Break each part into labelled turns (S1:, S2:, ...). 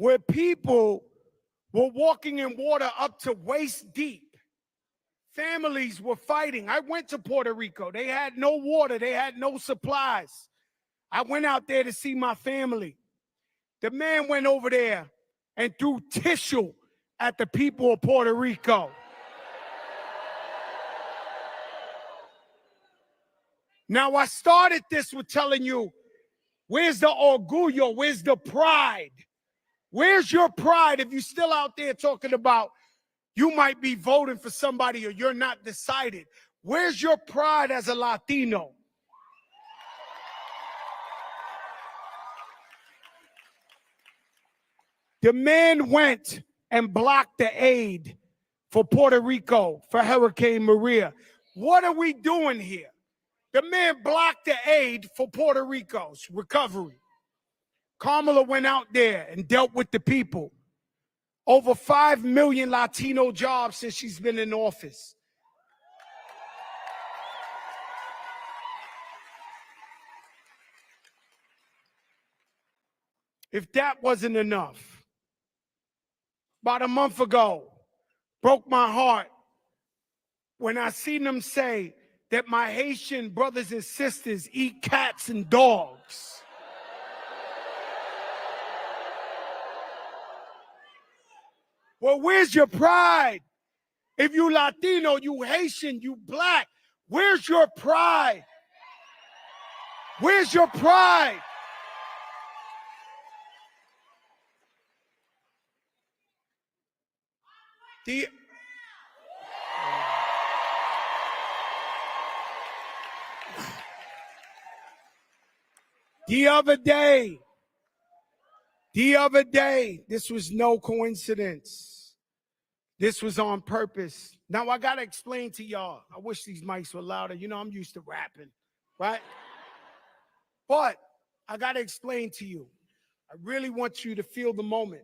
S1: where people were walking in water up to waist deep. Families were fighting. I went to Puerto Rico. They had no water. They had no supplies. I went out there to see my family. The man went over there and threw tissue at the people of Puerto Rico. Now, I started this with telling you, where's the orgullo? Where's the pride? Where's your pride if you're still out there talking about you might be voting for somebody or you're not decided? Where's your pride as a Latino? The man went and blocked the aid for Puerto Rico for Hurricane Maria. What are we doing here? The man blocked the aid for Puerto Rico's recovery. Kamala went out there and dealt with the people. Over 5 million Latino jobs since she's been in office. If that wasn't enough, about a month ago, broke my heart when I seen them say that my Haitian brothers and sisters eat cats and dogs. Well, where's your pride? If you Latino, you Haitian, you black, where's your pride? Where's your pride? The other day, this was no coincidence. This was on purpose. Now, I got to explain to y'all. I wish these mics were louder. You know, I'm used to rapping, right? But I got to explain to you. I really want you to feel the moment.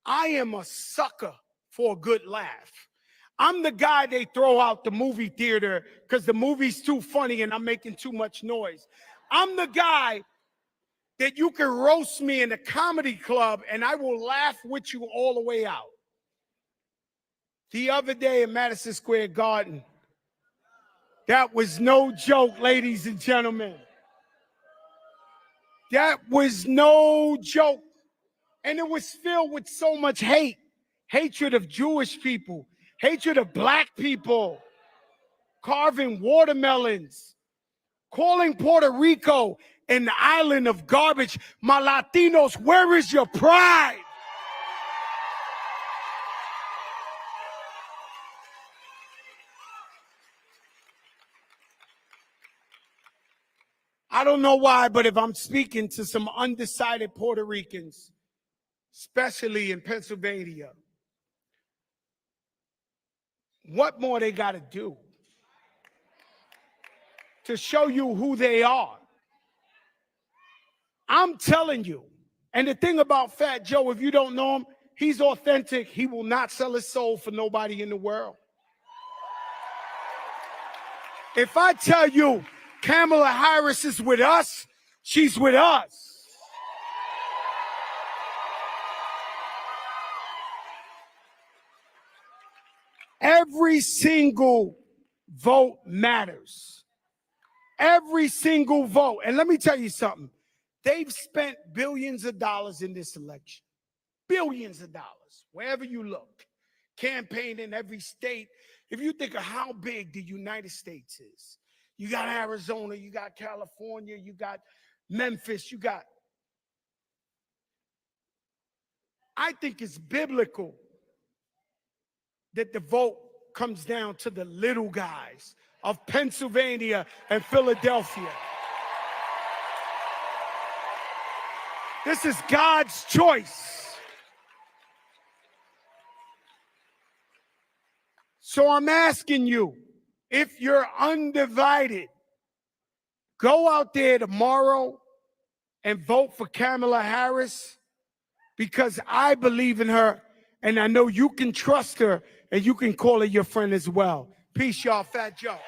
S1: I am a sucker for a good laugh. I'm the guy they throw out the movie theater because the movie's too funny and I'm making too much noise. I'm the guy that you can roast me in a comedy club and I will laugh with you all the way out. The other day in Madison Square Garden, that was no joke, ladies and gentlemen. That was no joke. And it was filled with so much hate. Hatred of Jewish people, hatred of black people, carving watermelons, calling Puerto Rico an island of garbage. My Latinos, where is your pride? I don't know why, but if I'm speaking to some undecided Puerto Ricans, especially in Pennsylvania, what more they got to do to show you who they are? I'm telling you. And the thing about Fat Joe, if you don't know him, he's authentic. He will not sell his soul for nobody in the world. If I tell you Kamala Harris is with us, she's with us. Every single vote matters. Every single vote. And let me tell you something. They've spent billions of dollars in this election. Billions of dollars, wherever you look. Campaign in every state. If you think of how big the United States is, you got Arizona, you got California, you got Memphis, you got. I think it's biblical that the vote comes down to the little guys of Pennsylvania and Philadelphia. This is God's choice. So I'm asking you, if you're undivided, go out there tomorrow and vote for Kamala Harris, because I believe in her and I know you can trust her and you can call her your friend as well. Peace, y'all. Fat Joe.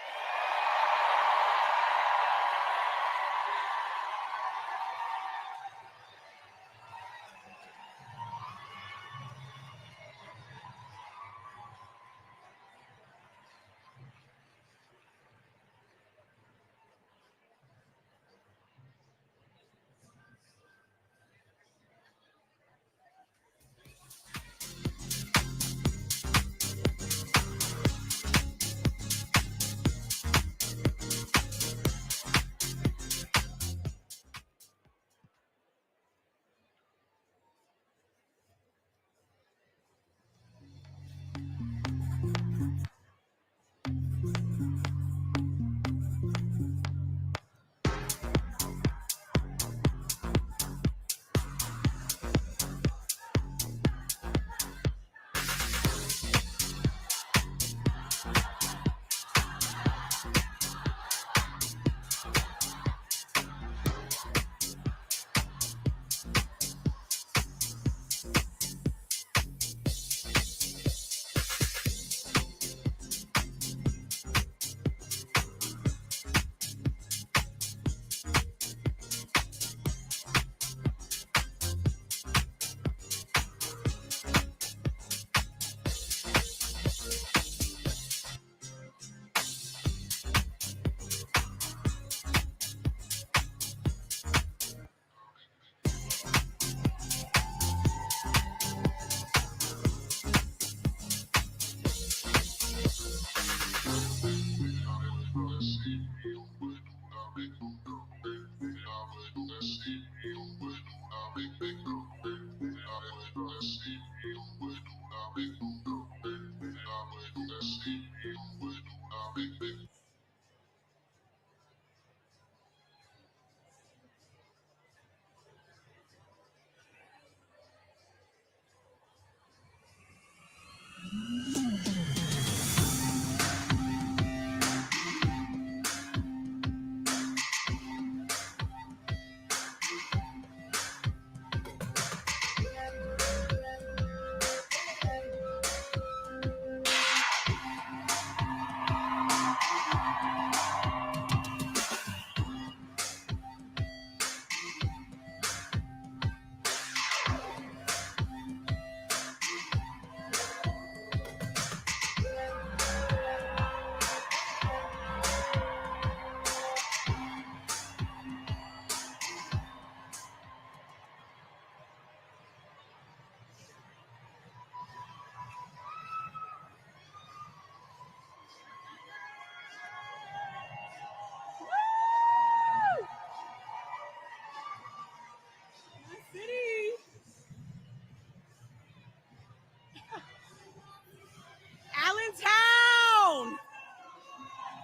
S2: Allentown.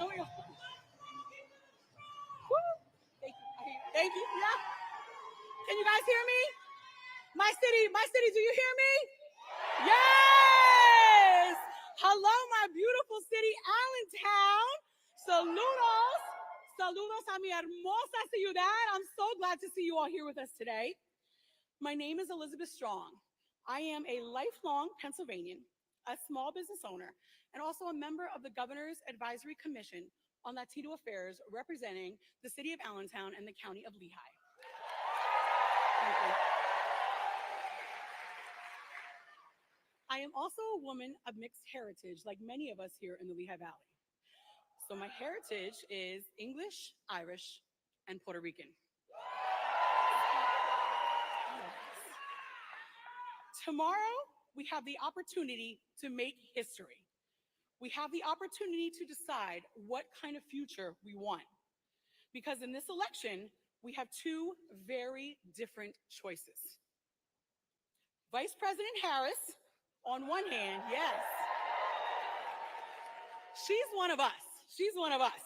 S2: Oh my God. Woo. Thank you. Yeah. Can you guys hear me? My city, do you hear me? Yes. Hello, my beautiful city, Allentown. Saludos. Saludos a mi hermosa ciudad. I'm so glad to see you all here with us today. My name is Elizabeth Strong. I am a lifelong Pennsylvanian, a small business owner, and also a member of the Governor's Advisory Commission on Latino Affairs representing the city of Allentown and the county of Lehigh. Thank you. I am also a woman of mixed heritage, like many of us here in the Lehigh Valley. So my heritage is English, Irish, and Puerto Rican. Tomorrow, we have the opportunity to make history. We have the opportunity to decide what kind of future we want. Because in this election, we have two very different choices. Vice President Harris, on one hand, yes, she's one of us. She's one of us.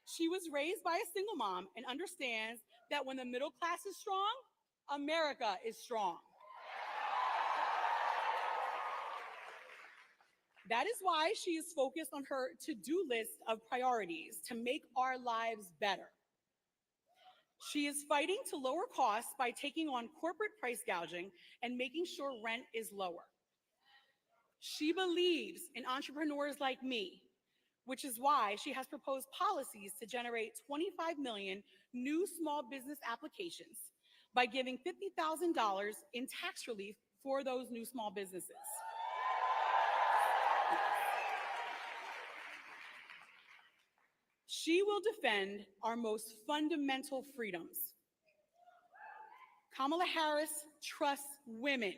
S2: She was raised by a single mom and understands that when the middle class is strong, America is strong. That is why she is focused on her to-do list of priorities to make our lives better. She is fighting to lower costs by taking on corporate price gouging and making sure rent is lower. She believes in entrepreneurs like me, which is why she has proposed policies to generate 25 million new small business applications by giving $50,000 in tax relief for those new small businesses. She will defend our most fundamental freedoms. Kamala Harris trusts women.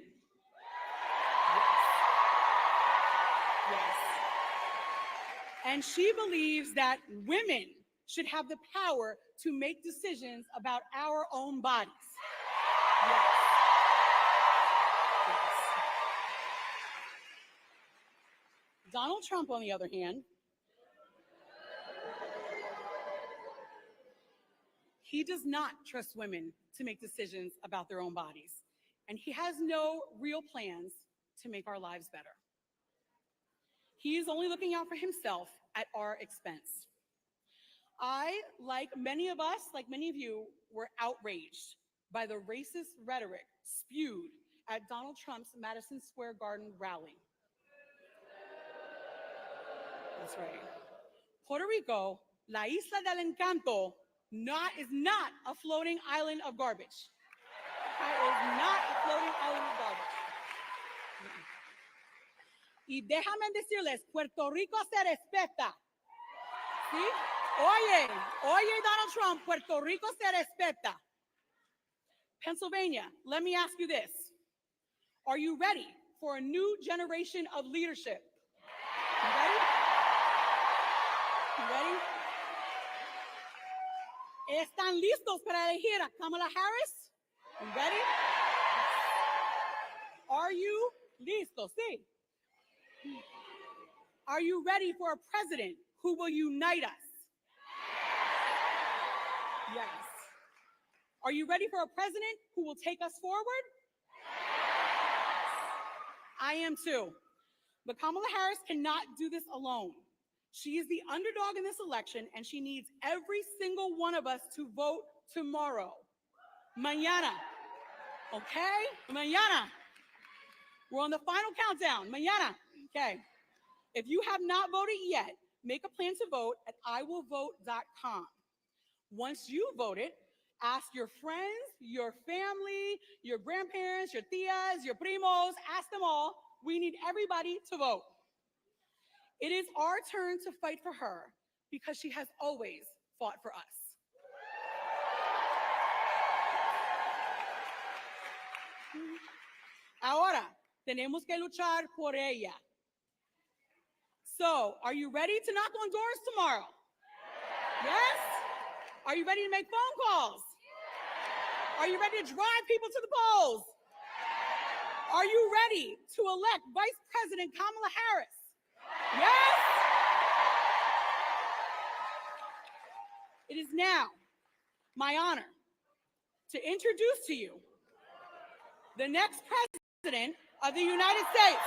S2: Yes. And she believes that women should have the power to make decisions about our own bodies. Yes. Yes. Donald Trump, on the other hand, he does not trust women to make decisions about their own bodies, and he has no real plans to make our lives better. He is only looking out for himself at our expense. I, like many of us, like many of you, were outraged by the racist rhetoric spewed at Donald Trump's Madison Square Garden rally. That's right. Puerto Rico, la isla del encanto, is not a floating island of garbage. It is not a floating island of garbage. Y déjame decirles, Puerto Rico se respeta. ¿Sí? Oye, Donald Trump, Puerto Rico se respeta. Pennsylvania, let me ask you this. Are you ready for a new generation of leadership? You ready? You ready? ¿Están listos para elegir a Kamala Harris? You ready? Are you listos? Sí. Are you ready for a president who will unite us? Yes. Are you ready for a president who will take us forward? I am too. But Kamala Harris cannot do this alone. She is the underdog in this election, and she needs every single one of us to vote tomorrow. Mañana. Okay? Mañana. We're on the final countdown. Mañana. Okay. If you have not voted yet, make a plan to vote at iwillvote.com. Once you voted, ask your friends, your family, your grandparents, your tias, your primos, ask them all. We need everybody to vote. It is our turn to fight for her because she has always fought for us. Ahora, tenemos que luchar por ella. So, are you ready to knock on doors tomorrow? Yes? Are you ready to make phone calls? Are you ready to drive people to the polls? Are you ready to elect Vice President Kamala Harris? Yes? It is now my honor to introduce to you the next president of the United States.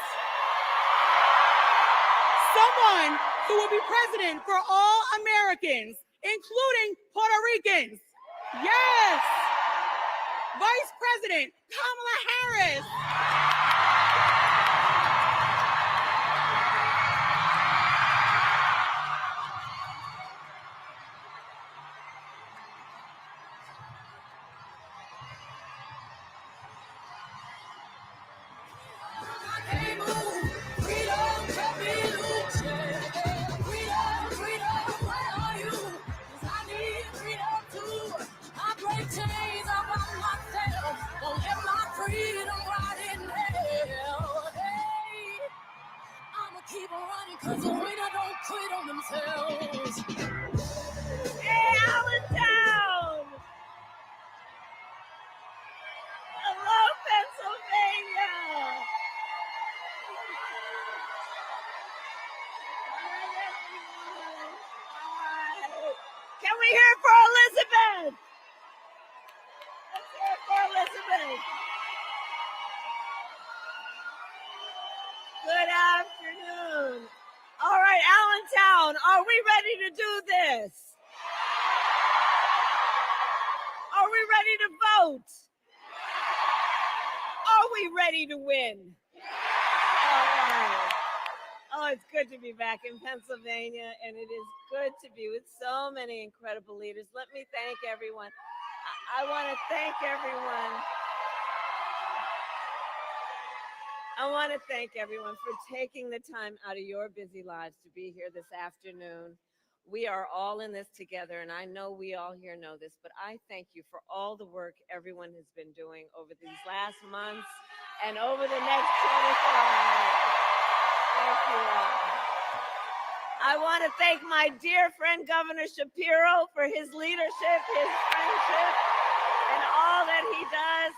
S2: Someone who will be president for all Americans, including Puerto Ricans. Yes! Vice President Kamala Harris.
S3: Cause the winner don't quit on themselves.
S4: Hey, Allentown! Hello, Pennsylvania! Hi. Can we hear it for Elizabeth? Let's hear it for Elizabeth. Good afternoon. All right, Allentown, are we ready to do this? Are we ready to vote? Are we ready to win? All right. Oh, it's good to be back in Pennsylvania, and it is good to be with so many incredible leaders. Let me thank everyone. I want to thank everyone. I want to thank everyone for taking the time out of your busy lives to be here this afternoon. We are all in this together, and I know we all here know this, but I thank you for all the work everyone has been doing over these last months and over the next 24 hours. Thank you all. I want to thank my dear friend, Governor Shapiro, for his leadership, his friendship, and all that he does.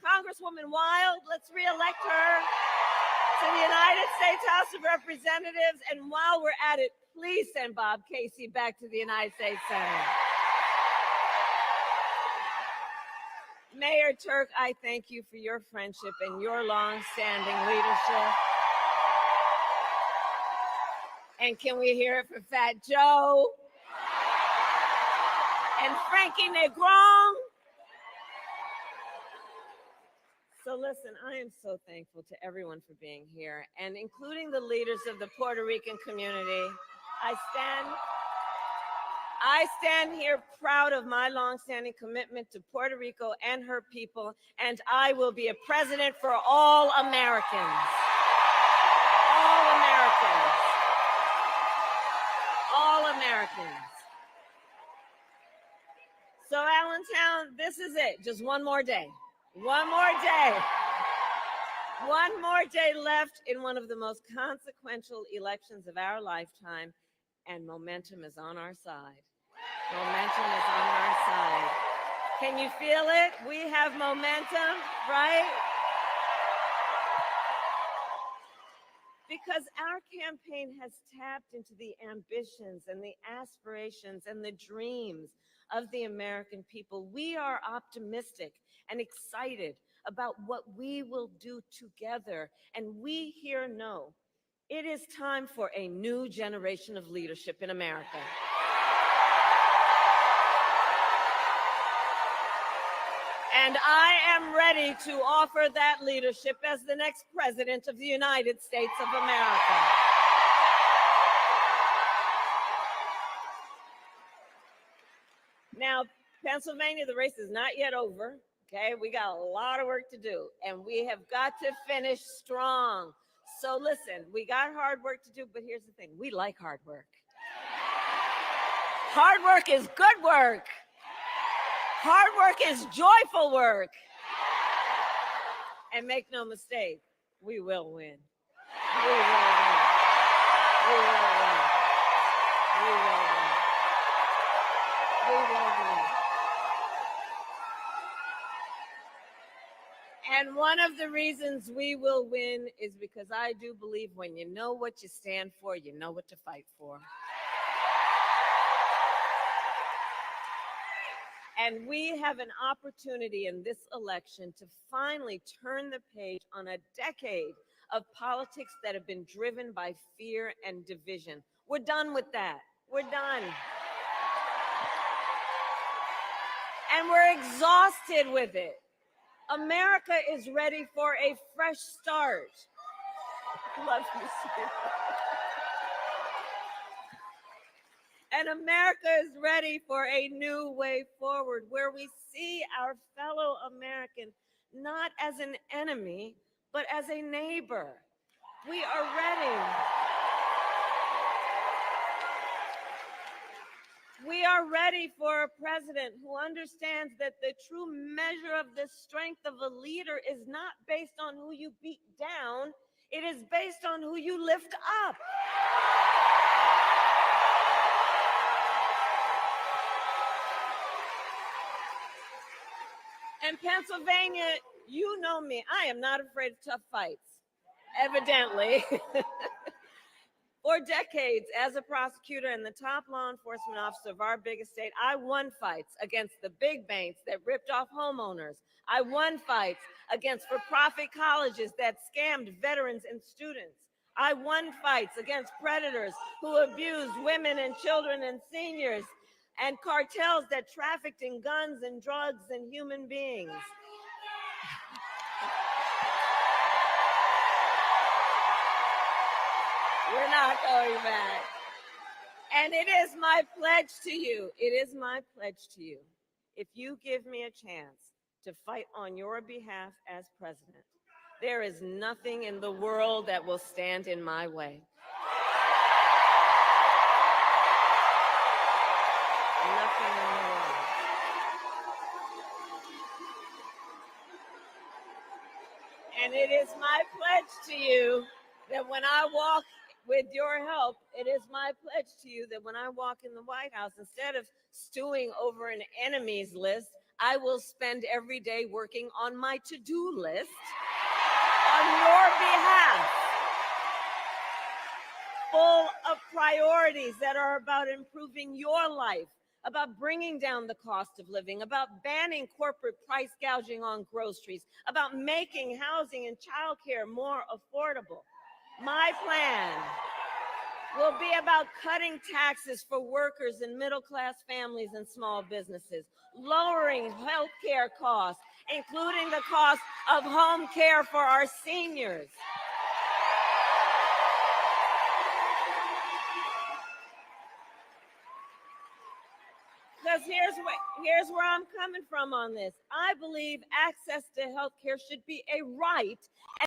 S4: Congresswoman Wild, let's reelect her to the United States House of Representatives. And while we're at it, please send Bob Casey back to the United States Senate. Mayor Turk, I thank you for your friendship and your long-standing leadership. And can we hear it for Fat Joe? And Frankie Negron? So listen, I am so thankful to everyone for being here, and including the leaders of the Puerto Rican community. I stand here proud of my longstanding commitment to Puerto Rico and her people, and I will be a president for all Americans. All Americans. All Americans. So Allentown, this is it. Just one more day. One more day. One more day left in one of the most consequential elections of our lifetime, and momentum is on our side. Momentum is on our side. Can you feel it? We have momentum, right? because our campaign has tapped into the ambitions and the aspirations and the dreams of the American people. We are optimistic and excited about what we will do together. And we here know it is time for a new generation of leadership in America. And I am ready to offer that leadership as the next president of the United States of America. Now, Pennsylvania, the race is not yet over. Okay, we got a lot of work to do, and we have got to finish strong. So listen, we got hard work to do, but here's the thing. We like hard work. Hard work is good work. Hard work is joyful work. And make no mistake, we will win. We will win. We will win. We will win. We will win. And one of the reasons we will win is because I do believe when you know what you stand for, you know what to fight for. And we have an opportunity in this election to finally turn the page on a decade of politics that have been driven by fear and division. We're done with that. We're done. And we're exhausted with it. America is ready for a fresh start. Love you, Steve. And America is ready for a new way forward where we see our fellow American not as an enemy, but as a neighbor. We are ready. We are ready for a president who understands that the true measure of the strength of a leader is not based on who you beat down, it is based on who you lift up. And Pennsylvania, you know me, I am not afraid of tough fights, evidently. For decades, as a prosecutor and the top law enforcement officer of our biggest state, I won fights against the big banks that ripped off homeowners. I won fights against for-profit colleges that scammed veterans and students. I won fights against predators who abused women and children and seniors, and cartels that trafficked in guns and drugs and human beings. We're not going back. And it is my pledge to you, if you give me a chance to fight on your behalf as president, there is nothing in the world that will stand in my way. Nothing in the world. And it is my pledge to you that when I walk, with your help, it is my pledge to you that when I walk in the White House, instead of stewing over an enemy's list, I will spend every day working on my to-do list on your behalf, full of priorities that are about improving your life, about bringing down the cost of living, about banning corporate price gouging on groceries, about making housing and childcare more affordable. My plan will be about cutting taxes for workers and middle-class families and small businesses, lowering health care costs, including the cost of home care for our seniors. Because here's where I'm coming from on this. I believe access to health care should be a right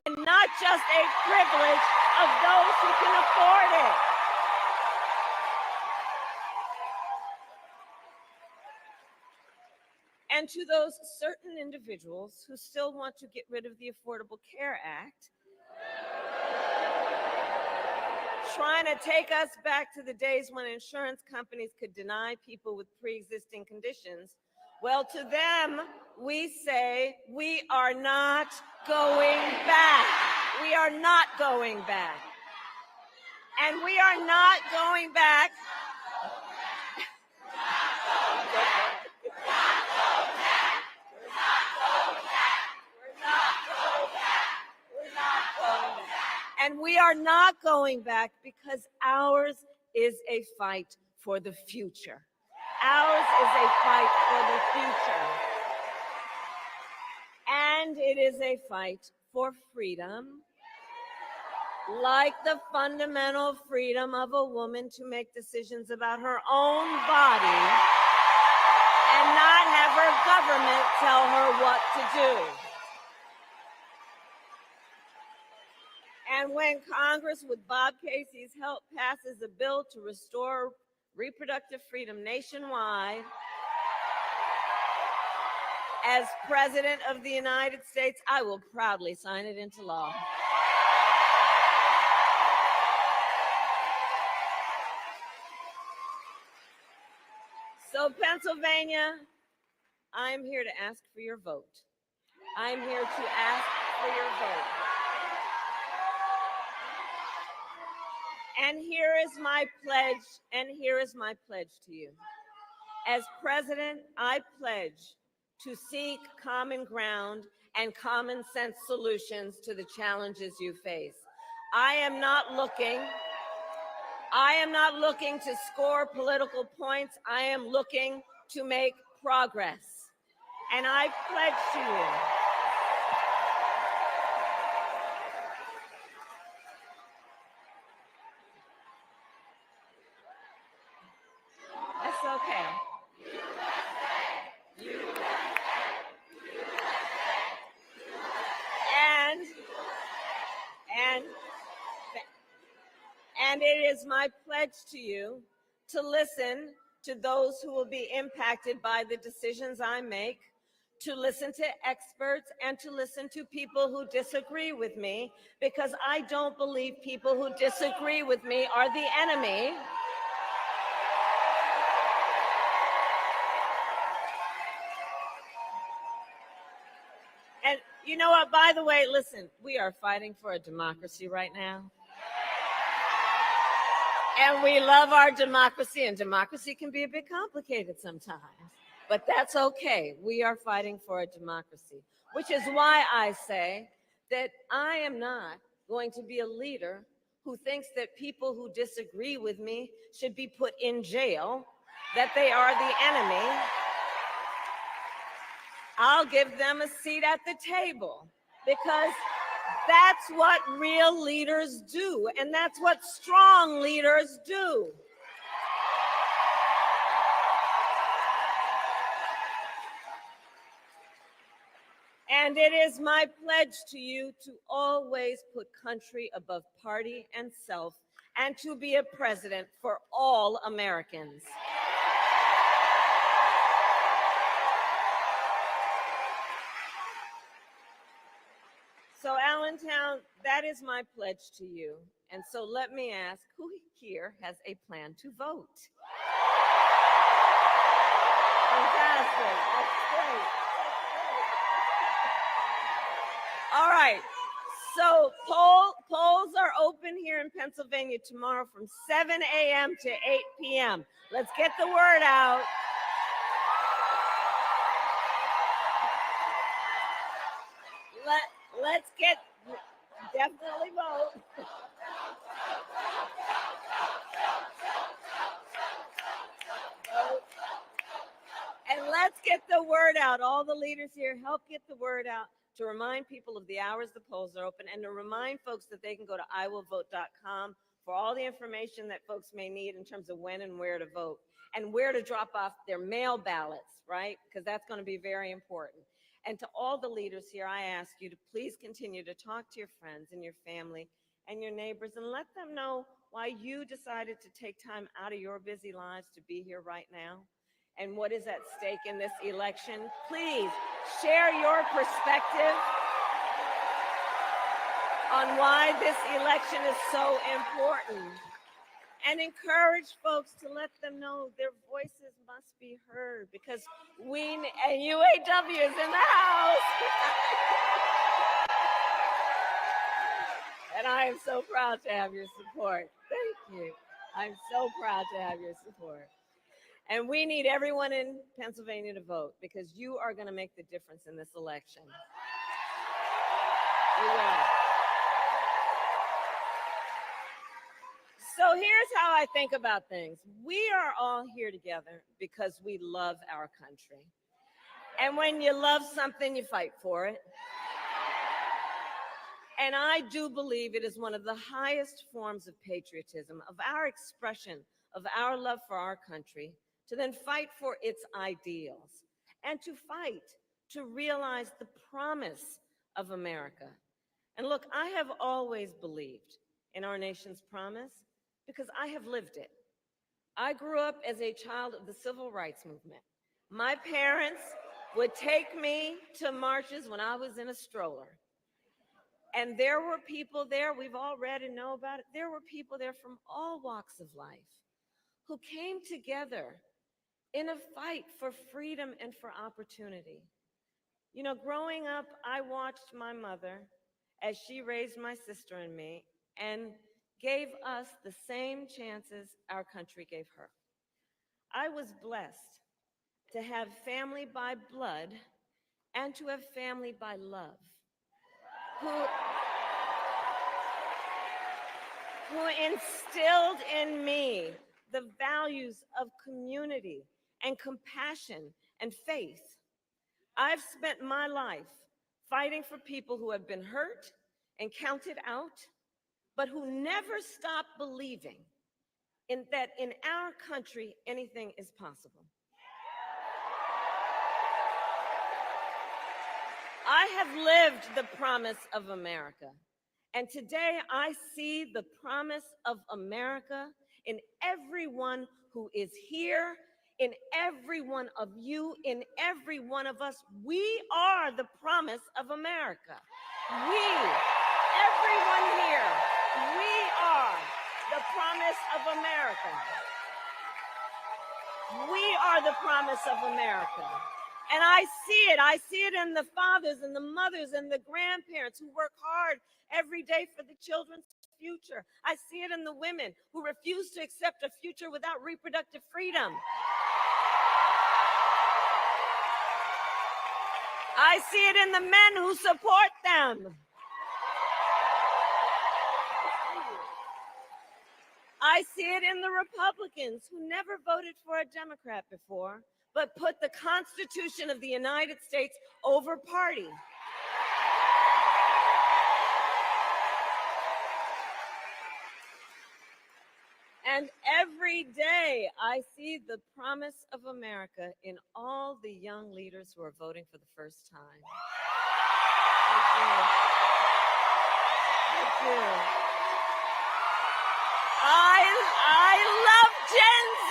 S4: and not just a privilege of those who can afford it. And to those certain individuals who still want to get rid of the Affordable Care Act, trying to take us back to the days when insurance companies could deny people with pre-existing conditions, well, to them, we say we are not going back. We are not going back. And we are not going back. And we are not going back because ours is a fight for the future. Ours is a fight for the future. And it is a fight for freedom, like the fundamental freedom of a woman to make decisions about her own body and not have her government tell her what to do. And when Congress, with Bob Casey's help, passes a bill to restore reproductive freedom nationwide, as President of the United States, I will proudly sign it into law. So, Pennsylvania, I'm here to ask for your vote. I'm here to ask for your vote. And here is my pledge to you. As president, I pledge to seek common ground and common sense solutions to the challenges you face. I am not looking to score political points. I am looking to make progress. And I pledge to you that's okay. And it is my pledge to you to listen to those who will be impacted by the decisions I make, to listen to experts, and to listen to people who disagree with me, because I don't believe people who disagree with me are the enemy. And you know what, by the way, listen, we are fighting for a democracy right now. And we love our democracy, and democracy can be a bit complicated sometimes, but that's okay. We are fighting for a democracy, which is why I say that I am not going to be a leader who thinks that people who disagree with me should be put in jail, that they are the enemy. I'll give them a seat at the table, because that's what real leaders do, and that's what strong leaders do. And it is my pledge to you to always put country above party and self, and to be a president for all Americans. So, Allentown, that is my pledge to you. And so let me ask, who here has a plan to vote? Fantastic. That's great. All right. So polls are open here in Pennsylvania tomorrow from 7 a.m. to 8 p.m. Let's get the word out. Let's get, definitely vote. And let's get the word out. All the leaders here, help get the word out to remind people of the hours the polls are open, and to remind folks that they can go to iwillvote.com for all the information that folks may need in terms of when and where to vote, and where to drop off their mail ballots, right? Because that's going to be very important. And to all the leaders here, I ask you to please continue to talk to your friends and your family and your neighbors, and let them know why you decided to take time out of your busy lives to be here right now, and what is at stake in this election. Please share your perspective on why this election is so important, and encourage folks to let them know their voices must be heard, because and UAW is in the house. And I am so proud to have your support. Thank you. I'm so proud to have your support. And we need everyone in Pennsylvania to vote because you are going to make the difference in this election. You will. So here's how I think about things. We are all here together because we love our country. And when you love something, you fight for it. And I do believe it is one of the highest forms of patriotism, of our expression of our love for our country, to then fight for its ideals and to fight to realize the promise of America. And look, I have always believed in our nation's promise because I have lived it. I grew up as a child of the civil rights movement. My parents would take me to marches when I was in a stroller. And there were people there, we've all read and know about it, there were people there from all walks of life who came together in a fight for freedom and for opportunity. You know, growing up, I watched my mother as she raised my sister and me and gave us the same chances our country gave her. I was blessed to have family by blood and to have family by love who instilled in me the values of community and compassion and faith. I've spent my life fighting for people who have been hurt and counted out, but who never stopped believing that in our country, anything is possible. I have lived the promise of America. And today I see the promise of America in everyone who is here, in every one of you, in every one of us. We are the promise of America. We, everyone here, we are the promise of America. We are the promise of America. And I see it in the fathers and the mothers and the grandparents who work hard every day for the children's future. I see it in the women who refuse to accept a future without reproductive freedom. I see it in the men who support them. I see it in the Republicans who never voted for a Democrat before, but put the Constitution of the United States over party. And every day I see the promise of America in all the young leaders who are voting for the first time. Thank you. Thank you. I love Gen Z.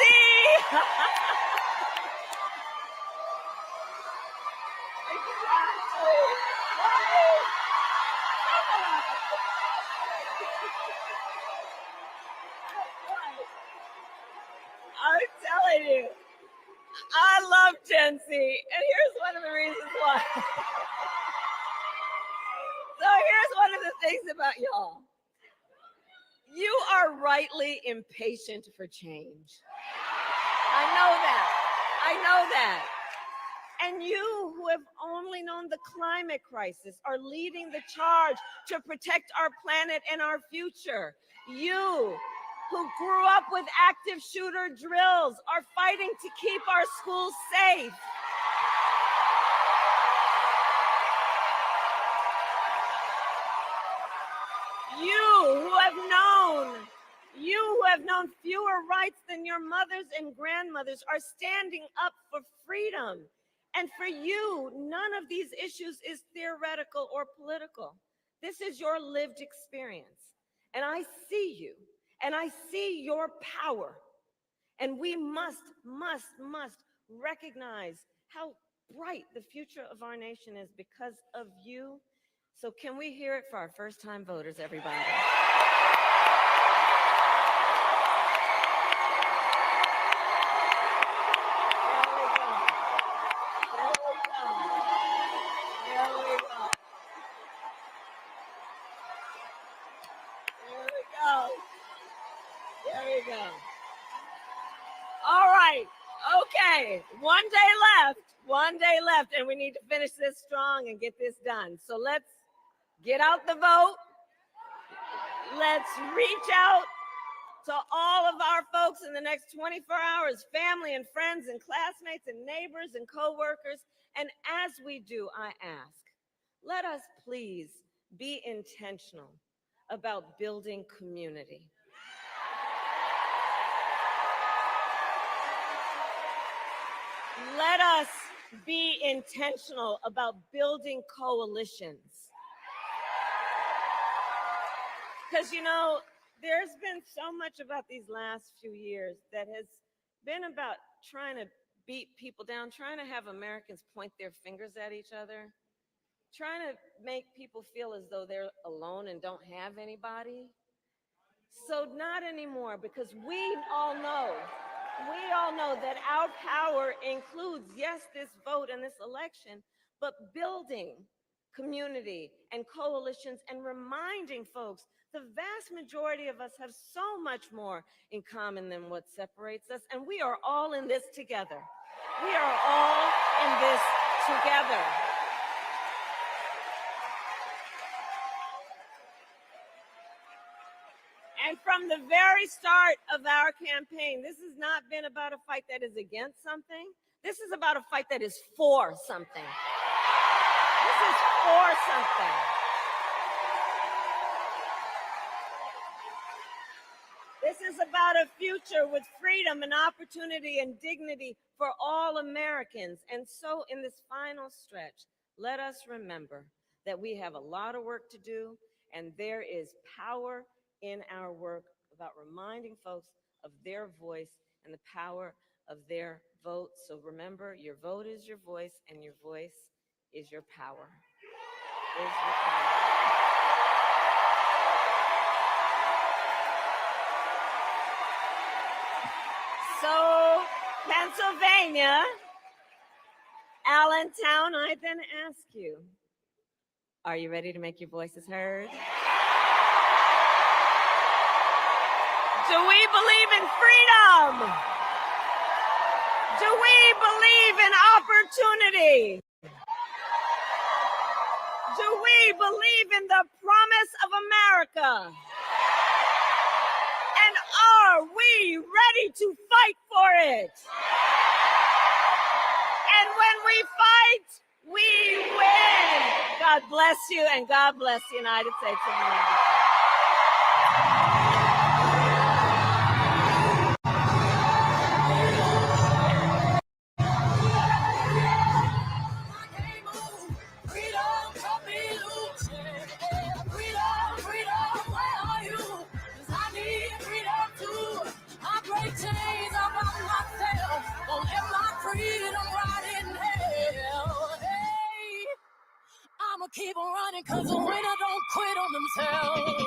S4: I'm telling you, I love Gen Z, and here's one of the reasons why. So here's one of the things about y'all. You are rightly impatient for change. I know that. I know that. And you who have only known the climate crisis are leading the charge to protect our planet and our future. You who grew up with active shooter drills are fighting to keep our schools safe. You who have known fewer rights than your mothers and grandmothers are standing up for freedom. And for you, none of these issues is theoretical or political. This is your lived experience. And I see you, and I see your power. And we must recognize how bright the future of our nation is because of you. So can we hear it for our first-time voters, everybody? go. There we go. All right. Okay. 1 day left. 1 day left. And we need to finish this strong and get this done. So let's get out the vote. Let's reach out to all of our folks in the next 24 hours, family and friends and classmates and neighbors and coworkers. And as we do, I ask, let us please be intentional about building community. Let us be intentional about building coalitions. Because, you know, there's been so much about these last few years that has been about trying to beat people down, trying to have Americans point their fingers at each other, trying to make people feel as though they're alone and don't have anybody. So not anymore, because we all know that our power includes, yes, this vote and this election, but building community and coalitions and reminding folks the vast majority of us have so much more in common than what separates us, and we are all in this together. We are all in this together. And from the very start of our campaign, this has not been about a fight that is against something. This is about a fight that is for something. This is for something. This is about a future with freedom and opportunity and dignity for all Americans. And so in this final stretch, let us remember that we have a lot of work to do, and there is power in our work about reminding folks of their voice and the power of their vote. So remember, your vote is your voice, and your voice is your power. Is your power. So, Pennsylvania, Allentown, I then ask you, are you ready to make your voices heard? Do we believe in freedom? Do we believe in opportunity? Do we believe in the promise of America? And are we ready to fight for it? And when we fight, we win. God bless you, and God bless the United States of America.
S3: I'ma keep on running, cause the winner don't quit on themselves.